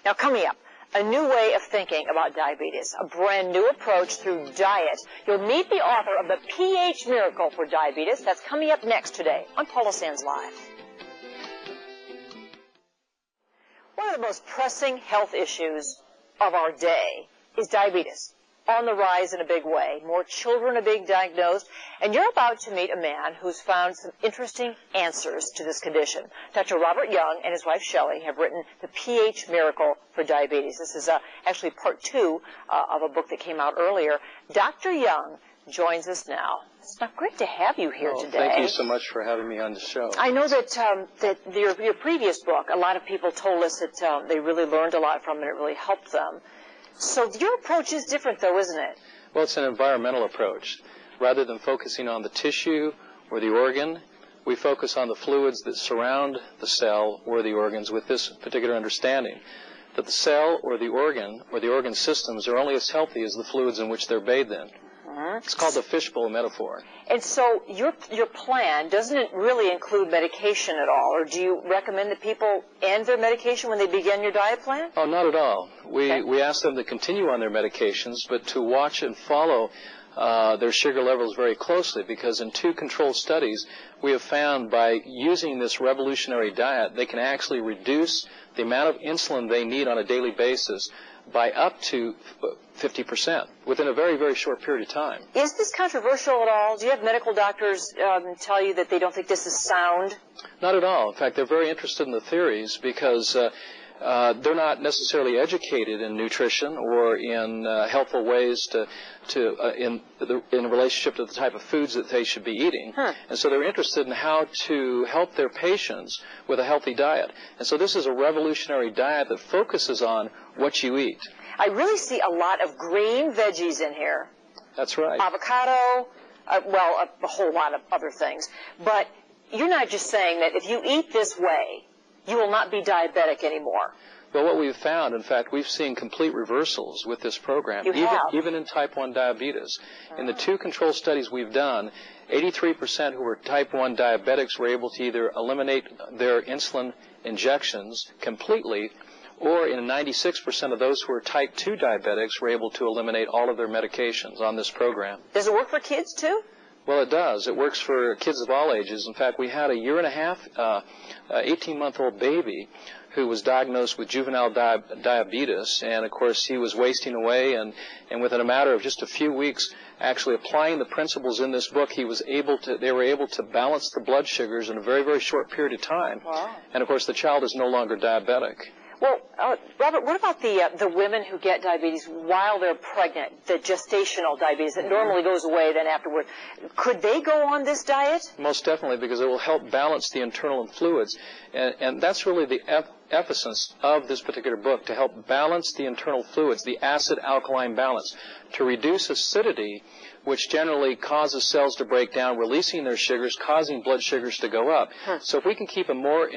Now, coming up, a new way of thinking about diabetes, a brand new approach through diet. You'll meet the author of The pH Miracle for Diabetes. That's coming up next today on Paula Sands Live. One of the most pressing health issues of our day is diabetes. On the rise in a big way. More children are being diagnosed, and you're about to meet a man who's found some interesting answers to this condition. Dr. Robert Young and his wife Shelley have written The pH Miracle for Diabetes. This is actually part 2 of a book that came out earlier. Dr. Young joins us now. It's great to have you here today. Thank you so much for having me on the show. I know that your previous book, a lot of people told us that they really learned a lot from it. It really helped them. So your approach is different, though, isn't it? Well, it's an environmental approach. Rather than focusing on the tissue or the organ, we focus on the fluids that surround the cell or the organs with this particular understanding, that the cell or the organ systems are only as healthy as the fluids in which they're bathed in. It's called the fishbowl metaphor. And so your plan, doesn't it really include medication at all? Or do you recommend that people end their medication when they begin your diet plan? Oh, not at all. We ask them to continue on their medications, but to watch and follow their sugar levels very closely, because in 2 controlled studies, we have found by using this revolutionary diet, they can actually reduce the amount of insulin they need on a daily basis by up to 50% within a very, very short period of time. Is this controversial at all? Do you have medical doctors tell you that they don't think this is sound? Not at all. In fact, they're very interested in the theories because they're not necessarily educated in nutrition or in helpful ways in relationship to the type of foods that they should be eating. And so they're interested in how to help their patients with a healthy diet. And so this is a revolutionary diet that focuses on what you eat. I really see a lot of green veggies in here. That's right. Avocado, a whole lot of other things. But you're not just saying that if you eat this way, you will not be diabetic anymore. Well, what we've found, in fact, we've seen complete reversals with this program, even in type 1 diabetes. In the 2 control studies we've done, 83% who were type 1 diabetics were able to either eliminate their insulin injections completely, or in 96% of those who are type 2 diabetics were able to eliminate all of their medications on this program. Does it work for kids, too? Well, it does. It works for kids of all ages. In fact, we had a 18-month-old baby who was diagnosed with juvenile diabetes, and of course he was wasting away, and within a matter of just a few weeks, actually applying the principles in this book, they were able to balance the blood sugars in a very, very short period of time. Wow. And of course the child is no longer diabetic. Well, Robert, what about the women who get diabetes while they're pregnant, the gestational diabetes that normally goes away then afterward? Could they go on this diet? Most definitely, because it will help balance the internal fluids. And that's really the emphasis of this particular book, to help balance the internal fluids, the acid-alkaline balance, to reduce acidity, which generally causes cells to break down, releasing their sugars, causing blood sugars to go up. So if we can keep a more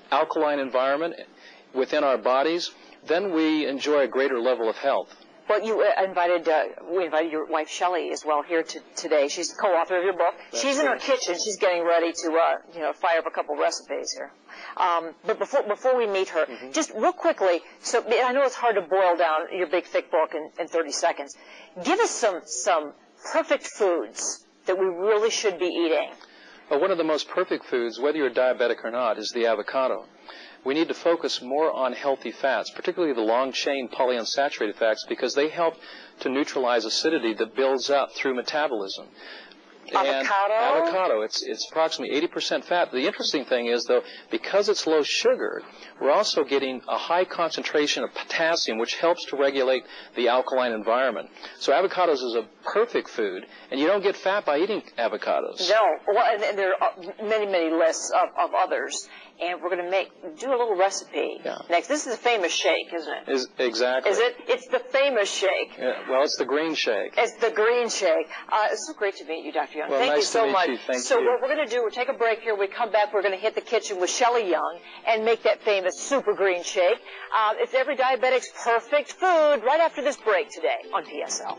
alkaline environment within our bodies, then we enjoy a greater level of health. Well, we invited your wife Shelley as well here today. She's the co-author of your book. She's in her kitchen. She's getting ready to fire up a couple recipes here. But before we meet her, just real quickly, so I know it's hard to boil down your big thick book in 30 seconds. Give us some perfect foods that we really should be eating. Well, one of the most perfect foods, whether you're diabetic or not, is the avocado. We need to focus more on healthy fats, particularly the long-chain polyunsaturated fats, because they help to neutralize acidity that builds up through metabolism. Avocado, it's approximately 80% fat. The interesting thing is, though, because it's low sugar, we're also getting a high concentration of potassium, which helps to regulate the alkaline environment. So avocados is a perfect food, and you don't get fat by eating avocados. No. Well, and there are many, many lists of others. And we're going to do a little recipe next. This is a famous shake, isn't it? Exactly. Is it? It's the famous shake. Yeah, well, it's the green shake. It's the green shake. It's so great to meet you, Dr. Young. Well, Thank you so much. So what we're going to do, we'll take a break here. We come back, we're going to hit the kitchen with Shelley Young and make that famous super green shake. It's every diabetic's perfect food right after this break today on PSL.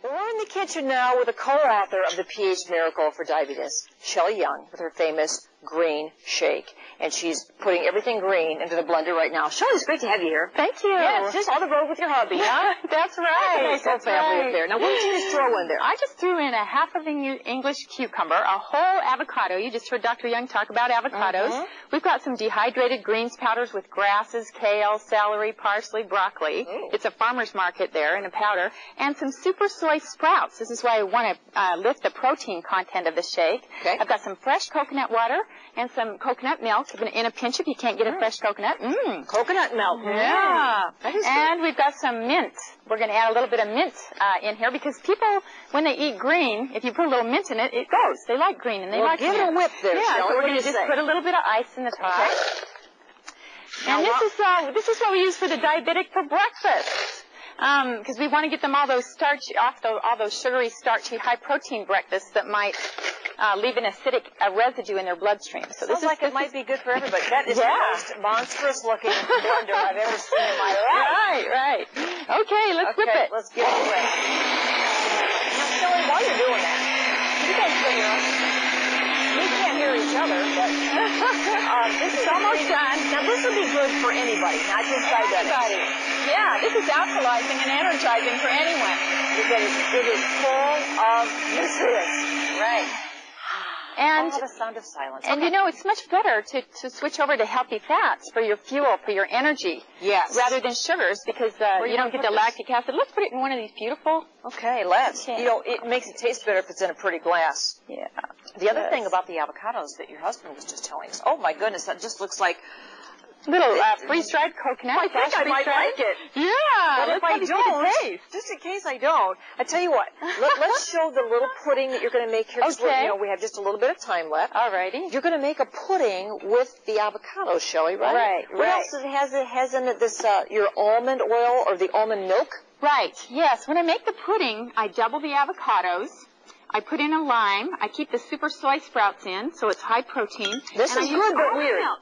We're in the kitchen now with a co-author of The pH Miracle for Diabetes, Shelley Young, with her famous green shake. And she's putting everything green into the blender right now. Shelley, it's great to have you here. Thank you. Yeah, just on the road with your hubby, huh? That's right. Nice whole family up there. Now, what did you just throw in there? I just threw in a half of an English cucumber, a whole avocado. You just heard Dr. Young talk about avocados. We've got some dehydrated greens powders with grasses, kale, celery, parsley, broccoli. Ooh. It's a farmer's market there in a powder. And some super soy sprouts. This is why I want to lift the protein content of the shake. Okay. I've got some fresh coconut water and some coconut milk in a pinch if you can't get a fresh coconut. Coconut milk. Yeah. That is And we've got some mint. We're going to add a little bit of mint in here because people, when they eat green, if you put a little mint in it, it goes. They like green and they like give mint. it a whip there, Yeah, Shelley. so we're going to just put a little bit of ice in the top. Okay. And this is what we use for the diabetic for breakfast. Because we want to get them all those all those sugary, starchy, high-protein breakfasts that might leave an acidic residue in their bloodstream. So Sounds like it might be good for everybody. That is the most monstrous-looking blender I've ever seen in my life. Right. Okay, let's whip it. Let's get it away. Now, Shelley, while you're doing that, you guys can hear us. We can't hear each other, but this is almost done. Now, this would be good for anybody, not just diabetics. Yeah, this is alkalizing and energizing for anyone. Because it is full of nutrients. Right. And the sound of silence. And you know, it's much better to switch over to healthy fats for your fuel, for your energy. Yes. Rather than sugars because you don't get the lactic acid. Let's put it in one of these beautiful. Okay, let's. Yeah. You know, it makes it taste better if it's in a pretty glass. Yeah. The other thing about the avocados that your husband was just telling us, oh my goodness, that just looks like little freeze-dried coconut. I think I might like it. Yeah. But if I don't, just in case I don't, I tell you what, let's show the little pudding that you're going to make here. Okay. You know, we have just a little bit of time left. Alrighty. You're going to make a pudding with the avocado, Shelley, right? Right. What else has in it this, your almond oil or the almond milk? Right. Yes. When I make the pudding, I double the avocados. I put in a lime. I keep the super soy sprouts in, so it's high protein. This is good but weird. Milk.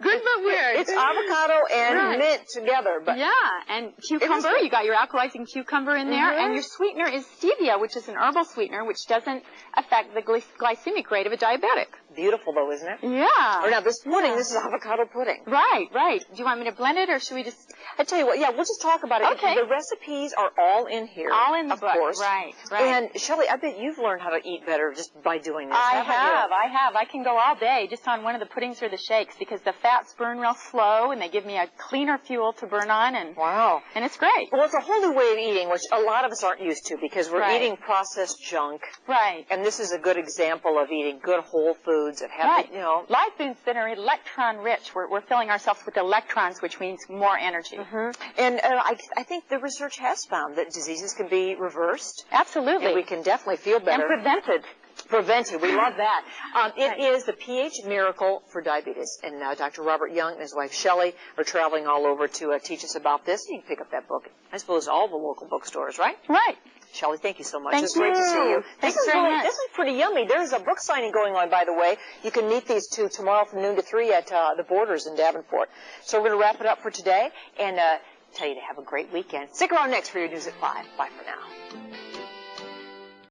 Good but weird. It's avocado and mint together. But yeah, and cucumber. You got your alkalizing cucumber in there, and your sweetener is stevia, which is an herbal sweetener, which doesn't affect the glycemic rate of a diabetic. Beautiful, though, isn't it? Yeah. Or now this pudding, this is avocado pudding. Right. Do you want me to blend it, or should we just? I tell you what, yeah, we'll just talk about it. Okay. The recipes are all in here. All in the book. Of course. Right. And Shelley, I bet you've learned how to eat better just by doing this. I have. I can go all day just on one of the puddings or the shakes because the fats burn real slow and they give me a cleaner fuel to burn on and and it's great. Well, it's a whole new way of eating, which a lot of us aren't used to because we're eating processed junk. Right. And this is a good example of eating good whole foods that have, you know, live foods that are electron rich. We're filling ourselves with electrons, which means more energy. And I think the research has found that diseases can be reversed. Absolutely. And we can definitely feel better. And prevented. Prevented. We love that. It is the pH miracle for diabetes. And Dr. Robert Young and his wife Shelley are traveling all over to teach us about this. You can pick up that book, I suppose, all the local bookstores, right? Right. Shelley, thank you so much. Thank It's great to see you. Thanks very much. This is pretty yummy. There's a book signing going on, by the way. You can meet these two tomorrow from noon to 3 at the Borders in Davenport. So we're going to wrap it up for today and tell you to have a great weekend. Stick around next for your news at 5. Bye for now.